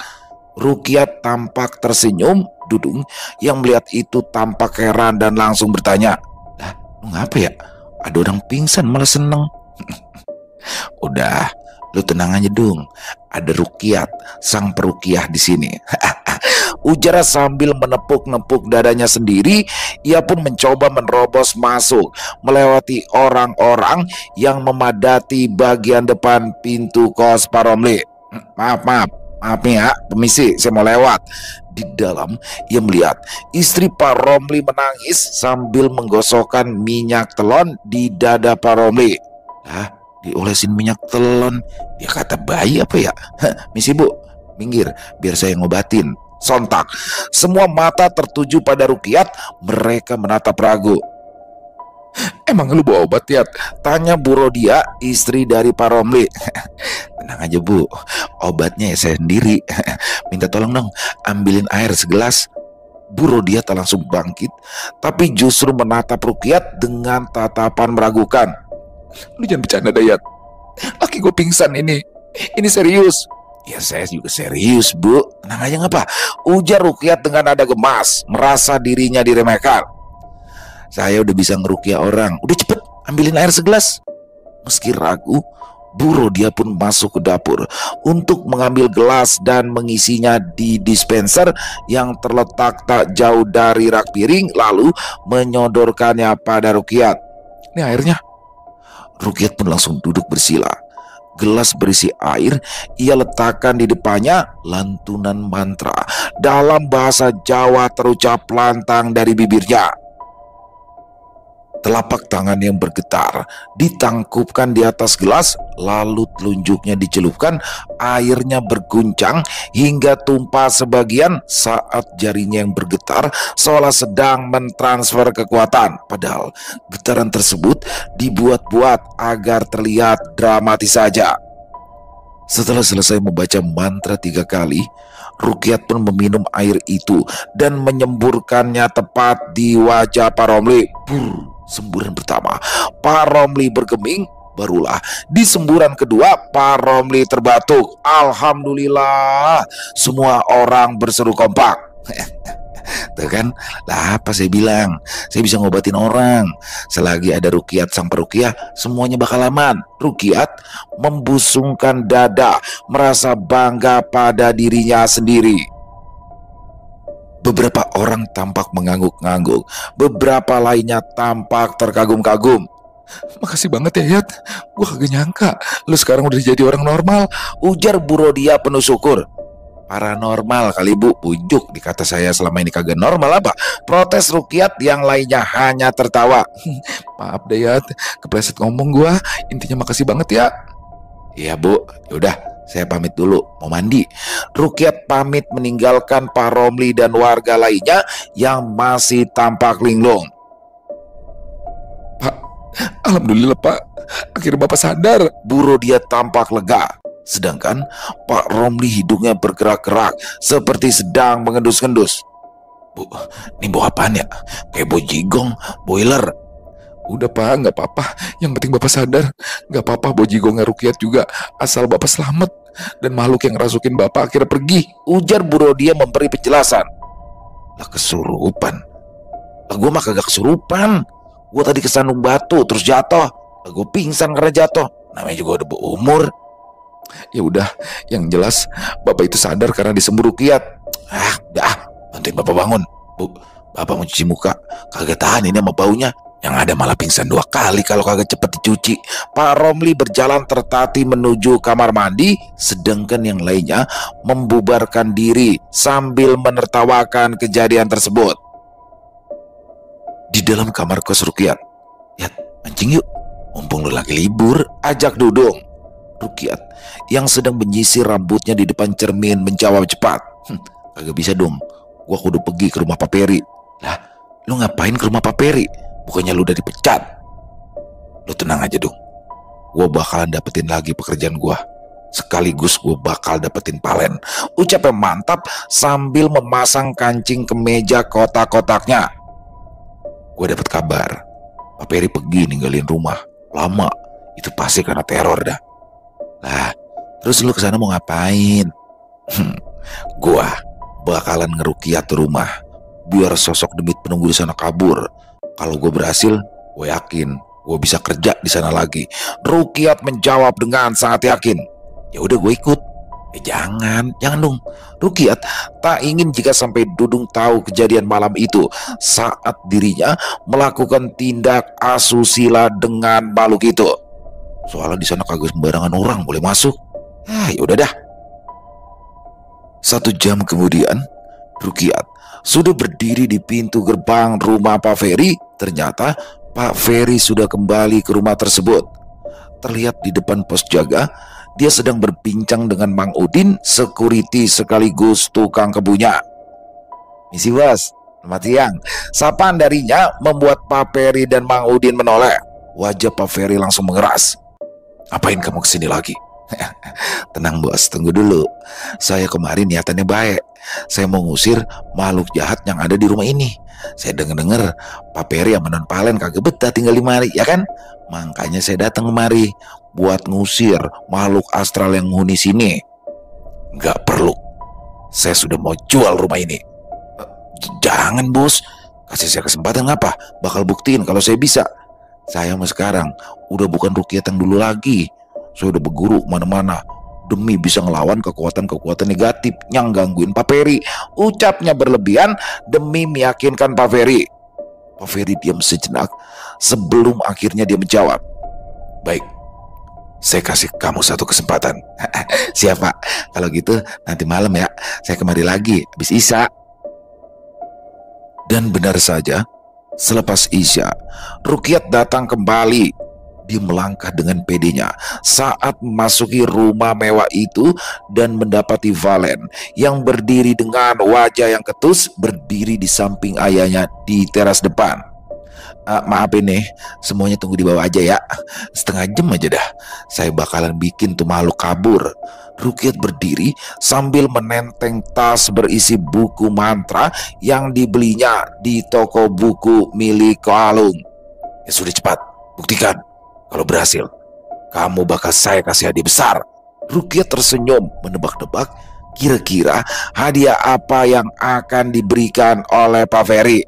Rukiat tampak tersenyum. Dudung yang melihat itu tampak heran dan langsung bertanya, "Lah, lu ngapa ya? Ada orang pingsan malah seneng." "Udah, lu tenang aja Dung. Ada Rukiat, sang perukiah di sini." Ujarnya sambil menepuk-nepuk dadanya sendiri. Ia pun mencoba menerobos masuk, melewati orang-orang yang memadati bagian depan pintu kos Pak Romli. Maaf nih ya, permisi, saya mau lewat." Di dalam, ia melihat istri Pak Romli menangis sambil menggosokkan minyak telon di dada Pak Romli. Diolesin minyak telon, dia kata bayi apa ya? "Misi Bu, minggir biar saya ngobatin." Sontak semua mata tertuju pada Rukiat. Mereka menatap ragu. "Emang lu bawa obat ya?" tanya Bu Rodia, istri dari Pak Romli. "Tenang aja Bu, obatnya ya saya sendiri. Minta tolong dong, ambilin air segelas." Bu Rodia tak langsung bangkit, tapi justru menatap Rukiat dengan tatapan meragukan. "Lu jangan bercanda Dayat, laki gue pingsan ini serius." "Ya saya juga serius Bu, tenang aja ngapa?" ujar Rukiat dengan nada gemas, merasa dirinya diremehkan. "Saya udah bisa ngerukiah orang, udah cepet ambilin air segelas." Meski ragu, Bu Rodia pun masuk ke dapur untuk mengambil gelas dan mengisinya di dispenser yang terletak tak jauh dari rak piring, lalu menyodorkannya pada Rukiat. "Ini airnya." Rukiat pun langsung duduk bersila. Gelas berisi air ia letakkan di depannya. Lantunan mantra dalam bahasa Jawa terucap lantang dari bibirnya. Telapak tangan yang bergetar ditangkupkan di atas gelas, lalu telunjuknya dicelupkan. Airnya berguncang hingga tumpah sebagian saat jarinya yang bergetar seolah sedang mentransfer kekuatan. Padahal getaran tersebut dibuat-buat agar terlihat dramatis saja. Setelah selesai membaca mantra 3 kali, Rukiat pun meminum air itu dan menyemburkannya tepat di wajah Pak Romli. Semburan pertama, Pak Romli bergeming. Barulah di semburan kedua, Pak Romli terbatuk. Alhamdulillah, semua orang berseru kompak. Tuh kan, lah apa saya bilang, saya bisa ngobatin orang. Selagi ada Rukiat sang perukiah, semuanya bakal aman. Rukiat membusungkan dada, merasa bangga pada dirinya sendiri. Beberapa orang tampak mengangguk-ngangguk, beberapa lainnya tampak terkagum-kagum. "Makasih banget ya Yat, gue kagak nyangka lu sekarang udah jadi orang normal," ujar Bu Rodia penuh syukur. "Paranormal kali Bu, bujuk, dikata saya selama ini kagak normal apa?" protes Rukiat, yang lainnya hanya tertawa. "Maaf deh Yat, kepleset ngomong gua, intinya makasih banget ya." "Iya Bu, yaudah saya pamit dulu, mau mandi." Rukiat pamit meninggalkan Pak Romli dan warga lainnya yang masih tampak linglung. "Pak, alhamdulillah Pak, akhirnya Bapak sadar." Bu Rodia tampak lega. Sedangkan Pak Romli hidungnya bergerak-gerak seperti sedang mengendus-endus. "Bu, ini bau apaan ya? Kayak bau jigong, boiler." "Udah Pak, gak apa-apa, yang penting Bapak sadar. Gak apa-apa bau jigongnya Rukiat juga, asal Bapak selamat dan makhluk yang rasukin Bapak akhirnya pergi," ujar Bu Rodia memberi penjelasan. "Lah kesurupan? Lah gue mah kagak kesurupan. Gue tadi kesandung batu terus jatuh. Lah gue pingsan karena jatuh. Namanya juga udah berumur." "Ya udah, yang jelas Bapak itu sadar karena disembur Rukiat." Udah, bantuin Bapak bangun." "Bu, Bapak mau cuci muka, kagak tahan ini sama baunya." Yang ada malah pingsan 2 kali kalau kagak cepet dicuci. Pak Romli berjalan tertati menuju kamar mandi, sedangkan yang lainnya membubarkan diri sambil menertawakan kejadian tersebut. Di dalam kamar kos Rukiat, "Ya, mancing yuk, mumpung lu lagi libur," ajak Dudung. Rukiat yang sedang menyisir rambutnya di depan cermin menjawab cepat, "Kagak bisa dong, gua kudu pergi ke rumah Pak Peri." "Lah, lu ngapain ke rumah Pak Peri? Bukannya lu udah dipecat?" "Lu tenang aja dong, gua bakalan dapetin lagi pekerjaan gua. Sekaligus gua bakal dapetin Palen," ucapnya mantap sambil memasang kancing ke meja kotak-kotaknya. "Gua dapet kabar, Pak Peri pergi ninggalin rumah. Lama, itu pasti karena teror dah." "Lah, terus lu kesana mau ngapain?" "Gua bakalan ngerukiat rumah, biar sosok demit penunggu di sana kabur. Kalau gue berhasil, gue yakin gue bisa kerja di sana lagi." Rukiat menjawab dengan sangat yakin. "Ya udah, gue ikut." Jangan dong." Rukiat tak ingin jika sampai Dudung tahu kejadian malam itu saat dirinya melakukan tindak asusila dengan makhluk itu. Soalnya di sana kagak sembarangan orang boleh masuk. Ya udah dah. 1 jam kemudian, Rukiat sudah berdiri di pintu gerbang rumah Pak Ferry. Ternyata Pak Ferry sudah kembali ke rumah tersebut. Terlihat di depan pos jaga, dia sedang berbincang dengan Mang Udin, security sekaligus tukang kebunnya. "Misi bos, selamat siang." Sapaan darinya membuat Pak Ferry dan Mang Udin menoleh. Wajah Pak Ferry langsung mengeras. "Apain kamu kesini lagi?" "Tenang bos, tunggu dulu. Saya kemarin niatannya baik. Saya mau ngusir makhluk jahat yang ada di rumah ini. Saya dengar Pak Peri sama Non Palen kagak betah tinggal di mari, ya kan? Makanya saya datang kemari buat ngusir makhluk astral yang menghuni sini." "Gak perlu. Saya sudah mau jual rumah ini." Jangan bos, kasih saya kesempatan ngapa? Bakal buktiin kalau saya bisa. Saya mah sekarang udah bukan Rukiat yang dulu lagi. Saya udah berguru mana-mana demi bisa ngelawan kekuatan-kekuatan negatif yang gangguin Pak Peri. Ucapnya berlebihan demi meyakinkan Pak Peri. Pak Peri diam sejenak sebelum akhirnya dia menjawab, "Baik, saya kasih kamu 1 kesempatan." "Siap Pak, kalau gitu nanti malam ya, saya kemari lagi habis Isya." Dan benar saja, selepas Isya, Rukiat datang kembali. Dia melangkah dengan pedenya saat memasuki rumah mewah itu dan mendapati Valen yang berdiri dengan wajah yang ketus berdiri di samping ayahnya di teras depan. "Maaf ini, semuanya tunggu di bawah aja ya. Setengah jam aja dah. Saya bakalan bikin tuh makhluk kabur." Rukiat berdiri sambil menenteng tas berisi buku mantra yang dibelinya di toko buku milik Koalung. "Ya sudah, cepat, buktikan. Kalau berhasil, kamu bakal saya kasih hadiah besar." Rukiat tersenyum menebak-nebak kira-kira hadiah apa yang akan diberikan oleh Pak Ferry.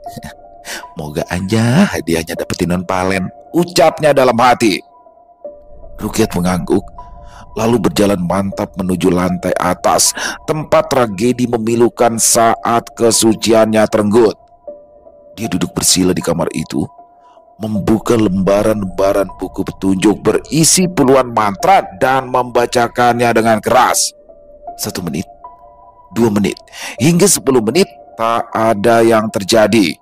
"Moga aja hadiahnya dapetin Non Palen," ucapnya dalam hati. Rukiat mengangguk, lalu berjalan mantap menuju lantai atas, tempat tragedi memilukan saat kesuciannya terenggut. Dia duduk bersila di kamar itu, membuka lembaran-lembaran buku petunjuk berisi puluhan mantra dan membacakannya dengan keras. 1 menit, 2 menit, hingga 10 menit tak ada yang terjadi.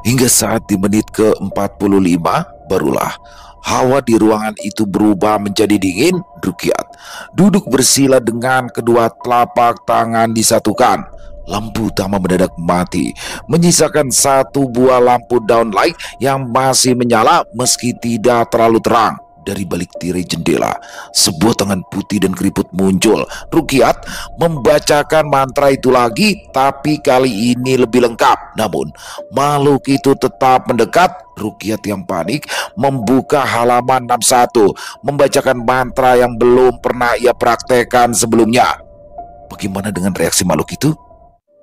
Hingga saat di menit ke-45 barulah hawa di ruangan itu berubah menjadi dingin. Rukiat duduk bersila dengan kedua telapak tangan disatukan. Lampu utama mendadak mati, menyisakan 1 buah lampu downlight yang masih menyala meski tidak terlalu terang. Dari balik tirai jendela, sebuah tangan putih dan keriput muncul. Rukiat membacakan mantra itu lagi, tapi kali ini lebih lengkap. Namun, makhluk itu tetap mendekat. Rukiat yang panik membuka halaman 61, membacakan mantra yang belum pernah ia praktekkan sebelumnya. Bagaimana dengan reaksi makhluk itu?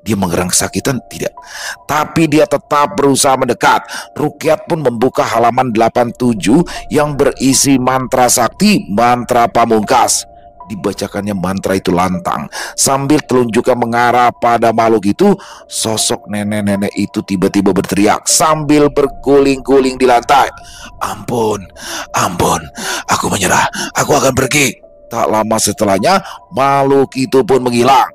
Dia mengerang kesakitan? Tidak. Tapi dia tetap berusaha mendekat. Rukiat pun membuka halaman 87 yang berisi mantra sakti, mantra pamungkas. dibacakannya mantra itu lantang. Sambil telunjuknya mengarah pada makhluk itu, sosok nenek-nenek itu tiba-tiba berteriak sambil berguling-guling di lantai. Ampun, ampun, aku menyerah, aku akan pergi. Tak lama setelahnya, makhluk itu pun menghilang.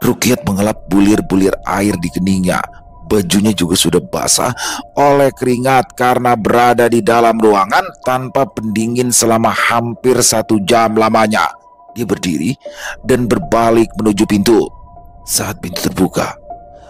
Rukiat mengelap bulir-bulir air di keningnya. Bajunya juga sudah basah oleh keringat karena berada di dalam ruangan tanpa pendingin selama hampir 1 jam lamanya. Dia berdiri dan berbalik menuju pintu. Saat pintu terbuka,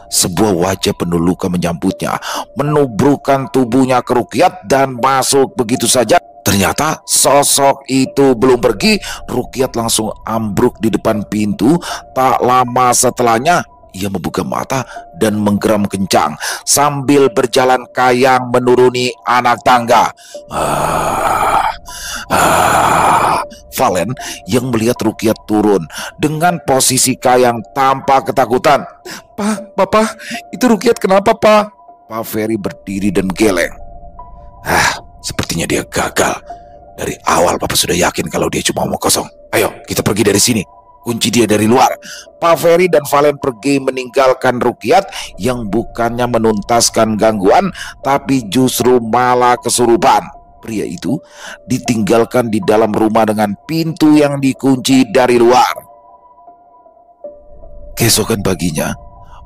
sebuah wajah penuh luka menyambutnya, menubrukkan tubuhnya ke Rukiat dan masuk begitu saja. Ternyata sosok itu belum pergi. Rukiat langsung ambruk di depan pintu. Tak lama setelahnya, ia membuka mata dan menggeram kencang sambil berjalan kayang menuruni anak tangga. Valen yang melihat Rukiat turun dengan posisi kayang tanpa ketakutan. Papa, itu Rukiat kenapa, Pak? Pak Ferry berdiri dan geleng. Sepertinya dia gagal. Dari awal Papa sudah yakin kalau dia cuma omong kosong. Ayo, kita pergi dari sini. Kunci dia dari luar. Pak Ferry dan Valen pergi meninggalkan Rukiat yang bukannya menuntaskan gangguan, tapi justru malah kesurupan. Pria itu ditinggalkan di dalam rumah dengan pintu yang dikunci dari luar. Keesokan paginya,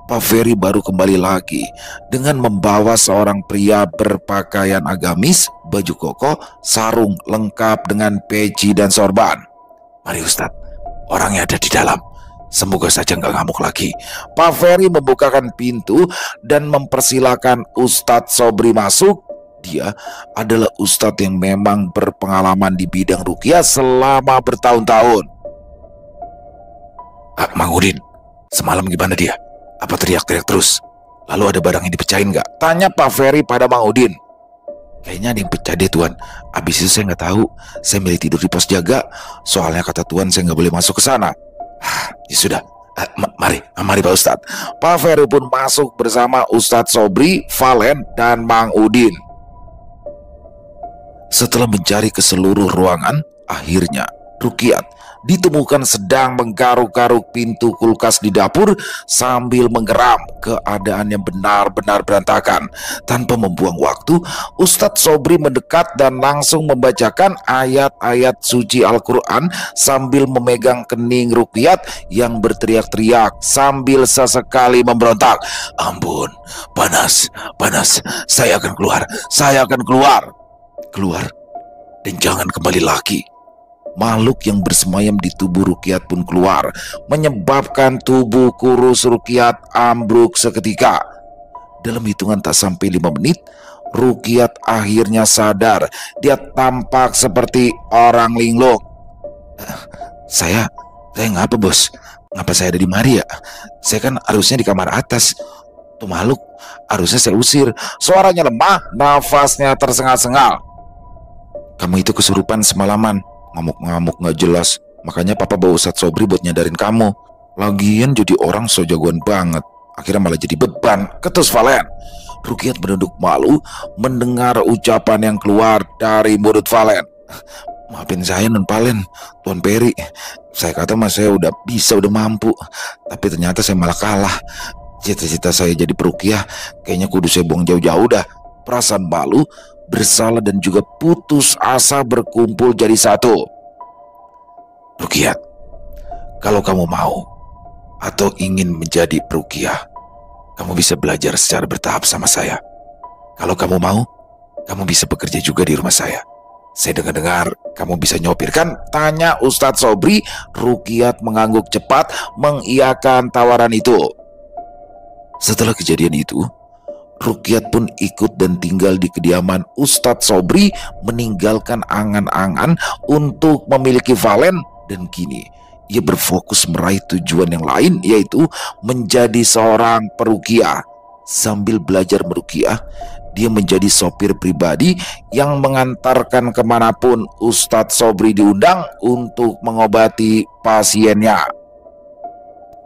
Pak Ferry baru kembali lagi dengan membawa seorang pria berpakaian agamis, baju koko, sarung lengkap dengan peci dan sorban. Mari Ustadz, orangnya ada di dalam. Semoga saja nggak ngamuk lagi. Pak Ferry membukakan pintu dan mempersilahkan Ustadz Sobri masuk. Dia adalah Ustadz yang memang berpengalaman di bidang ruqyah selama bertahun-tahun. Mang Udin, semalam gimana dia? Apa teriak-teriak terus? Lalu ada barang yang dipecahin nggak? Tanya Pak Ferry pada Mang Udin. Kayaknya ada yang pecah deh Tuan. Abis itu saya nggak tahu. Saya milih tidur di pos jaga. Soalnya kata Tuan saya nggak boleh masuk ke sana. Ya sudah. Mari Pak Ustadz. Pak Ferry pun masuk bersama Ustadz Sobri, Valen, dan Mang Udin. Setelah mencari ke seluruh ruangan, akhirnya Rukiat ditemukan sedang menggaruk-garuk pintu kulkas di dapur sambil menggeram. Keadaan yang benar-benar berantakan. Tanpa membuang waktu, Ustadz Sobri mendekat dan langsung membacakan ayat-ayat suci Al-Quran sambil memegang kening Rukiat yang berteriak-teriak sambil sesekali memberontak. Ampun, panas, saya akan keluar. Keluar dan jangan kembali lagi. Makhluk yang bersemayam di tubuh Rukiat pun keluar, menyebabkan tubuh kurus Rukiat ambruk seketika. Dalam hitungan tak sampai 5 menit, Rukiat akhirnya sadar. Dia tampak seperti orang linglung. Saya ngapa bos? Ngapa saya ada di mari ya? Saya kan harusnya di kamar atas. Tuh makhluk harusnya saya usir. Suaranya lemah, nafasnya tersengal-sengal. Kamu itu kesurupan semalaman, ngamuk-ngamuk gak jelas. Makanya papa bawa Ustadz Sobri buat nyadarin kamu. Lagian jadi orang so jagoan banget, akhirnya malah jadi beban, ketus Valen. Rukiat menunduk malu mendengar ucapan yang keluar dari mulut Valen. Maafin saya non Valen, Tuan Peri. Saya kata mas saya udah mampu, tapi ternyata saya malah kalah. Cita-cita saya jadi peruqyah kayaknya kudu saya buang jauh-jauh dah. Perasaan malu, bersalah dan juga putus asa berkumpul jadi satu. Rukiat, kalau kamu mau atau ingin menjadi peruqyah, kamu bisa belajar secara bertahap sama saya. Kalau kamu mau, kamu bisa bekerja juga di rumah saya. Saya dengar-dengar kamu bisa nyopir kan? Tanya Ustadz Sobri. Rukiat mengangguk cepat mengiyakan tawaran itu. Setelah kejadian itu, Rukiat pun ikut dan tinggal di kediaman Ustadz Sobri, meninggalkan angan-angan untuk memiliki Valen, dan kini ia berfokus meraih tujuan yang lain, yaitu menjadi seorang peruqyah. Sambil belajar meruqyah, dia menjadi sopir pribadi yang mengantarkan kemanapun Ustadz Sobri diundang untuk mengobati pasiennya.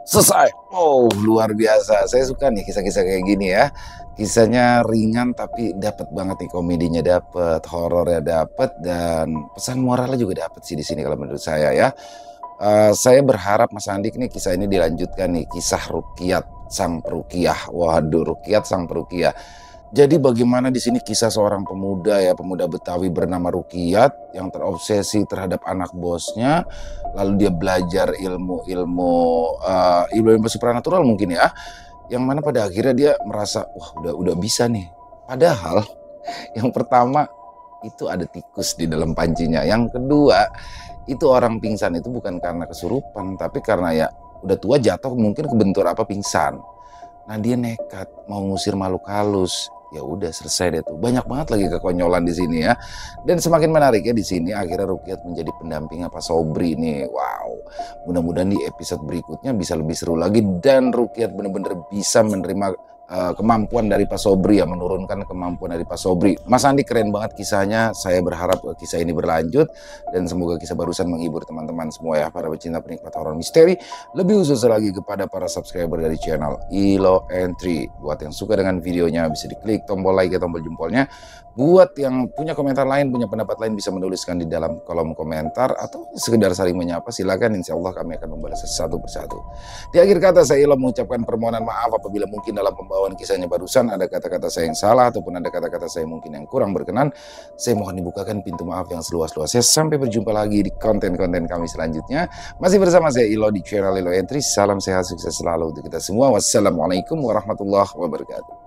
Selesai. Oh, luar biasa. Saya suka nih kisah-kisah kayak gini ya. Kisahnya ringan tapi dapat banget nih, komedinya dapat, horornya dapat, dan pesan moralnya juga dapat sih di sini kalau menurut saya ya. Saya berharap Mas Andik nih kisah ini dilanjutkan nih, kisah Ruqyah sang peruqyah. Waduh, Ruqyah sang peruqyah. Jadi bagaimana di sini kisah seorang pemuda ya, pemuda Betawi bernama Ruqyah yang terobsesi terhadap anak bosnya, lalu dia belajar ilmu supranatural mungkin ya, yang mana pada akhirnya dia merasa wah udah bisa nih. Padahal yang pertama itu ada tikus di dalam pancinya. Yang kedua, itu orang pingsan itu bukan karena kesurupan, tapi karena ya udah tua jatuh mungkin kebentur apa pingsan. Nah dia nekat mau ngusir makhluk halus. Ya udah selesai deh tuh. Banyak banget lagi kekonyolan di sini ya. Dan semakin menarik ya di sini akhirnya Ruqyah menjadi pendampingnya Pak Sobri nih. Wow. Mudah-mudahan di episode berikutnya bisa lebih seru lagi dan Ruqyah benar-benar bisa menerima kemampuan dari Pak Sobri ya, menurunkan kemampuan dari Pak Sobri. Mas Andi keren banget kisahnya. Saya berharap kisah ini berlanjut dan semoga kisah barusan menghibur teman-teman semua ya, para pecinta penikmat horor misteri. Lebih khusus lagi kepada para subscriber dari channel Ilo Entry. Buat yang suka dengan videonya bisa diklik tombol like ya, tombol jempolnya. Buat yang punya komentar lain, punya pendapat lain bisa menuliskan di dalam kolom komentar atau sekedar saling menyapa, silakan. Insya Allah kami akan membalas satu persatu. Di akhir kata saya Ilo mengucapkan permohonan maaf apabila mungkin dalam pembawaan kisahnya barusan ada kata-kata saya yang salah ataupun ada kata-kata saya mungkin yang kurang berkenan. Saya mohon dibukakan pintu maaf yang seluas-luasnya. Sampai berjumpa lagi di konten-konten kami selanjutnya. Masih bersama saya Ilo di channel Ilo Entry. Salam sehat, sukses selalu untuk kita semua. Wassalamualaikum warahmatullahi wabarakatuh.